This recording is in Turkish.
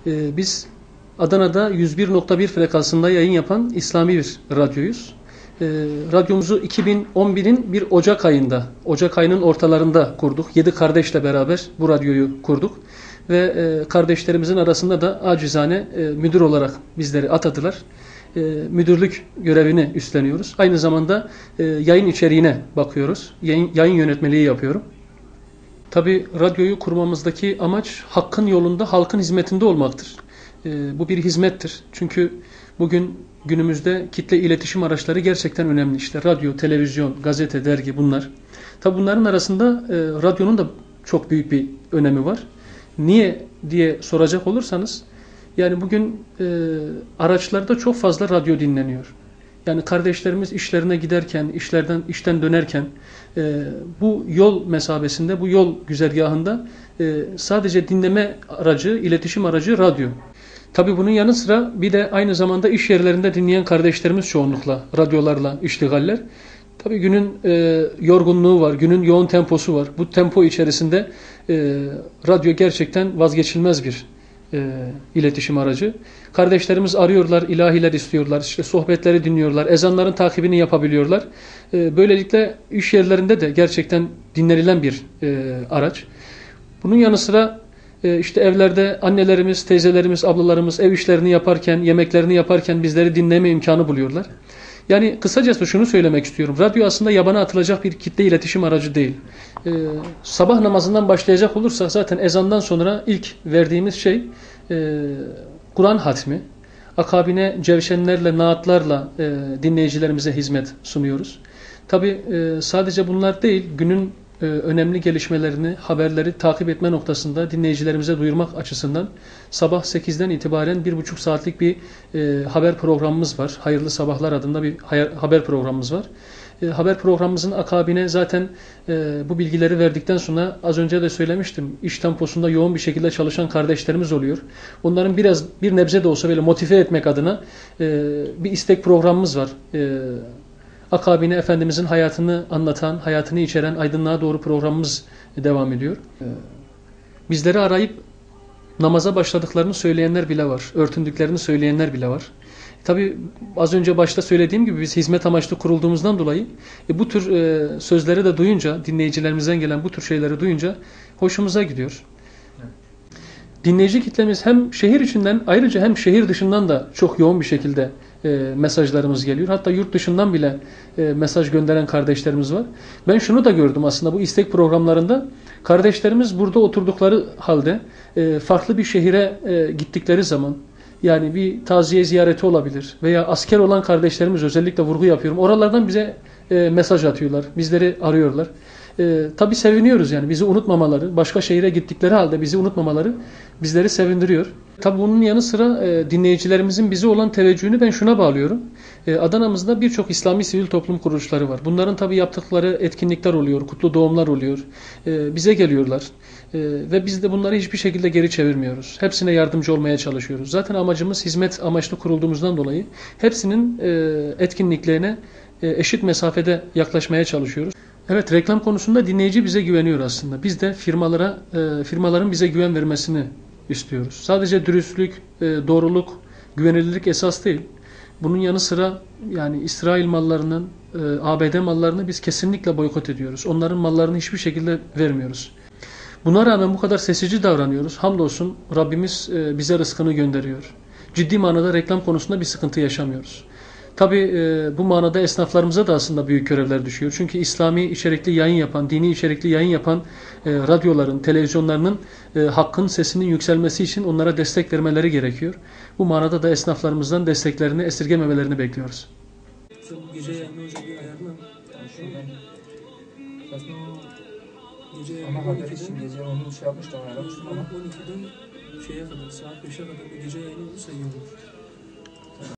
Biz Adana'da 101.1 frekansında yayın yapan İslami bir radyoyuz. Radyomuzu 2011'in bir Ocak ayının ortalarında kurduk. 7 kardeşle beraber bu radyoyu kurduk. Ve kardeşlerimizin arasında da acizane müdür olarak bizleri atadılar. Müdürlük görevini üstleniyoruz. Aynı zamanda yayın içeriğine bakıyoruz. Yayın yönetmeliği yapıyorum. Tabii radyoyu kurmamızdaki amaç hakkın yolunda, halkın hizmetinde olmaktır. Bu bir hizmettir. Çünkü günümüzde kitle iletişim araçları gerçekten önemli. İşte radyo, televizyon, gazete, dergi bunlar. Tabii bunların arasında radyonun da çok büyük bir önemi var. Niye diye soracak olursanız, yani bugün araçlarda çok fazla radyo dinleniyor. Yani kardeşlerimiz işlerine giderken, işten dönerken bu yol mesabesinde, bu yol güzergahında sadece dinleme aracı, iletişim aracı radyo. Tabii bunun yanı sıra bir de aynı zamanda iş yerlerinde dinleyen kardeşlerimiz çoğunlukla radyolarla iştigaller. Tabii günün yorgunluğu var, günün yoğun temposu var. Bu tempo içerisinde radyo gerçekten vazgeçilmez bir iletişim aracı. Kardeşlerimiz arıyorlar, ilahiler istiyorlar, işte sohbetleri dinliyorlar, ezanların takibini yapabiliyorlar. Böylelikle iş yerlerinde de gerçekten dinlenilen bir araç. Bunun yanı sıra işte evlerde annelerimiz, teyzelerimiz, ablalarımız ev işlerini yaparken, yemeklerini yaparken bizleri dinleme imkanı buluyorlar. Yani kısacası şunu söylemek istiyorum. Radyo aslında yabana atılacak bir kitle iletişim aracı değil. Sabah namazından başlayacak olursak zaten ezandan sonra ilk verdiğimiz şey Kur'an hatmi. Akabine cevşenlerle, naatlarla dinleyicilerimize hizmet sunuyoruz. Tabii sadece bunlar değil, günün önemli gelişmelerini, haberleri takip etme noktasında dinleyicilerimize duyurmak açısından sabah 8'den itibaren 1,5 saatlik bir haber programımız var. Hayırlı Sabahlar adında bir haber programımız var. Haber programımızın akabine zaten bu bilgileri verdikten sonra az önce de söylemiştim. İş temposunda yoğun bir şekilde çalışan kardeşlerimiz oluyor. Onların bir nebze de olsa böyle motive etmek adına bir istek programımız var. Akabine Efendimizin hayatını anlatan, hayatını içeren Aydınlığa Doğru programımız devam ediyor. Bizleri arayıp namaza başladıklarını söyleyenler bile var. Örtündüklerini söyleyenler bile var. Tabii az önce başta söylediğim gibi biz hizmet amaçlı kurulduğumuzdan dolayı bu tür sözleri de duyunca, dinleyicilerimizden gelen bu tür şeyleri duyunca hoşumuza gidiyor. Dinleyici kitlemiz hem şehir içinden ayrıca hem şehir dışından da çok yoğun bir şekilde mesajlarımız geliyor. Hatta yurt dışından bile mesaj gönderen kardeşlerimiz var. Ben şunu da gördüm aslında bu istek programlarında. Kardeşlerimiz burada oturdukları halde farklı bir şehire gittikleri zaman, yani bir taziye ziyareti olabilir veya asker olan kardeşlerimiz, özellikle vurgu yapıyorum, oralardan bize mesaj atıyorlar, bizleri arıyorlar. Tabii seviniyoruz, yani bizi unutmamaları, başka şehire gittikleri halde bizi unutmamaları bizleri sevindiriyor. Tabii bunun yanı sıra dinleyicilerimizin bize olan teveccühünü ben şuna bağlıyorum. Adana'mızda birçok İslami sivil toplum kuruluşları var. Bunların tabii yaptıkları etkinlikler oluyor, kutlu doğumlar oluyor. Bize geliyorlar ve biz de bunları hiçbir şekilde geri çevirmiyoruz. Hepsine yardımcı olmaya çalışıyoruz. Zaten amacımız hizmet amaçlı kurulduğumuzdan dolayı hepsinin etkinliklerine eşit mesafede yaklaşmaya çalışıyoruz. Evet, reklam konusunda dinleyici bize güveniyor aslında. Biz de firmaların bize güven vermesini istiyoruz. Sadece dürüstlük, doğruluk, güvenilirlik esas değil. Bunun yanı sıra yani İsrail mallarının, ABD mallarını biz kesinlikle boykot ediyoruz. Onların mallarını hiçbir şekilde vermiyoruz. Buna rağmen bu kadar sessici davranıyoruz. Hamdolsun Rabbimiz bize rızkını gönderiyor. Ciddi manada reklam konusunda bir sıkıntı yaşamıyoruz. Tabii bu manada esnaflarımıza da aslında büyük görevler düşüyor. Çünkü İslami içerikli yayın yapan, dini içerikli yayın yapan radyoların, televizyonlarının hakkın sesinin yükselmesi için onlara destek vermeleri gerekiyor. Bu manada da esnaflarımızdan desteklerini esirgememelerini bekliyoruz. Gece yayını hocam bir ayarla. Yani şuradan aslında Gece ana yayını haber 12'den, için gece onu şey yapmıştım ayarlamıştım ama 12'den şeye kadar, saat 5'e kadar bir gece yayını olursa iyi olur.